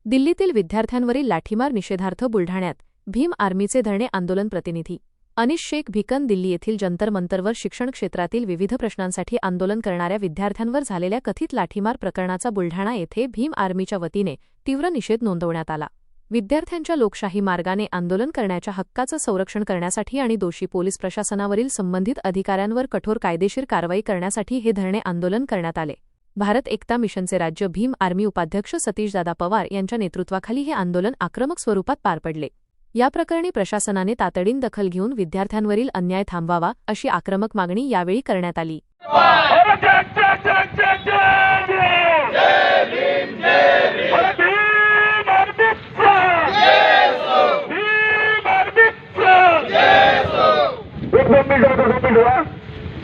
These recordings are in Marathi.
दिल्लीतील विद्यार्थ्यांवरील लाठीमार निषेधार्थ बुलढाण्यात भीम आर्मीचे धरणे आंदोलन प्रतिनिधी अनिश शेख भिकन दिल्ली येथील जंतर मंतरवर शिक्षण क्षेत्रातील विविध प्रश्नांसाठी आंदोलन करणाऱ्या विद्यार्थ्यांवर झालेल्या कथित लाठीमार प्रकरणाचा बुलढाणा येथे भीम आर्मीच्या वतीने तीव्र निषेध नोंदवण्यात आला। विद्यार्थ्यांच्या लोकशाही मार्गाने आंदोलन करण्याच्या हक्काचं संरक्षण करण्यासाठी आणि दोषी पोलीस प्रशासनावरील संबंधित अधिकाऱ्यांवर कठोर कायदेशीर कारवाई करण्यासाठी हे धरणे आंदोलन करण्यात आले। भारत एकता मिशनचे राज्य भीम आर्मी उपाध्यक्ष सतीशदादा पवार यांच्या नेतृत्वाखाली हे आंदोलन आक्रमक स्वरूपात पार पडले। या प्रकरणी प्रशासनाने तातडीने दखल घेऊन विद्यार्थ्यांवरील अन्याय थांबवावा अशी आक्रमक मागणी यावेळी करण्यात आली।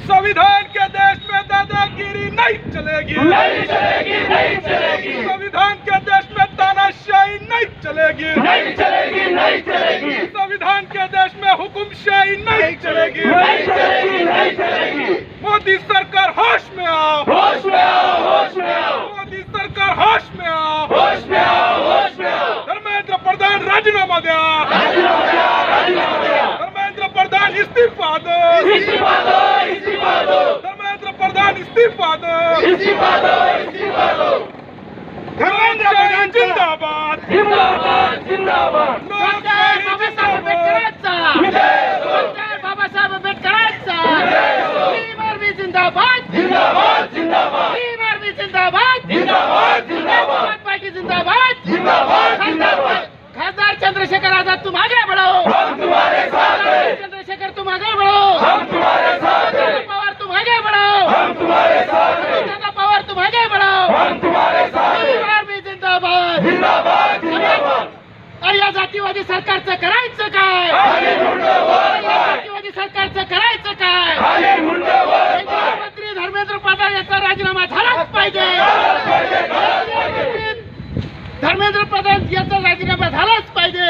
संविधान के देश में दादागिरी नहीं चलेगी, नहीं चलेगी, नहीं चलेगी। संविधान के देश में तानाशाही नहीं चलेगी, नहीं चलेगी, नहीं चलेगी। संविधान के देश में हुकुमशाही नहीं चलेगी, नहीं चलेगी, नहीं चलेगी। मोदी सरकार होश में आओ, होश में आओ, होश में आओ। मोदी सरकार होश में आओ, होश में आओ, होश में आओ। धर्मेंद्र प्रधान राजीनामा द्या, राजीनामा द्या, राजीनामा द्या। धर्मेंद्र प्रधान इस्तीफा दो, इस्तीफा दो, इस्तीफा दो। धर्मेंद्र प्रधान इस्तीफा दो, इस्तीफा दो, इस्तीफा दो। धर्मेंद्र प्रधान जिंदाबाद, जिंदाबाद, जिंदाबाद। डॉक्टर बाबासाहेब आंबेडकरांचा डॉक्टर बाबासाहेब आंबेडकरांचा भीम आर्मी जिंदाबाद, जिंदाबाद, जिंदाबाद। भीम आर्मी जिंदाबाद, जिंदाबाद, जिंदाबाद। पार्टी जिंदाबाद, जिंदाबाद, जिंदाबाद। खासदार चंद्रशेखर आजाद तुम आगे बढ़ो, हम तुम्हारे साथ हैं। चंद्रशेखर तुम आगे बढ़ो, हम तुम्हारे साथ हैं। पवार तुम आगे बढ़ो, हम तुम्हारे साथ हैं। दादा पवार तुम आगे बढ़ो, हम तुम्हारे साथ हैं। भीम आर्मी जिंदाबाद, जिंदाबाद, जिंदाबाद। अरे या जातीवादी सरकारचं करायचं काय? खाली मुंडं वर या पाय, जातीवादी सरकारचं करायचं काय? खाली मुंडं वर पाय। मंत्री धर्मेंद्र प्रधान याचा राजीनामा झालाच पाहिजे, धर्मेंद्र प्रधान याचा राजीनामा झालाच पाहिजे।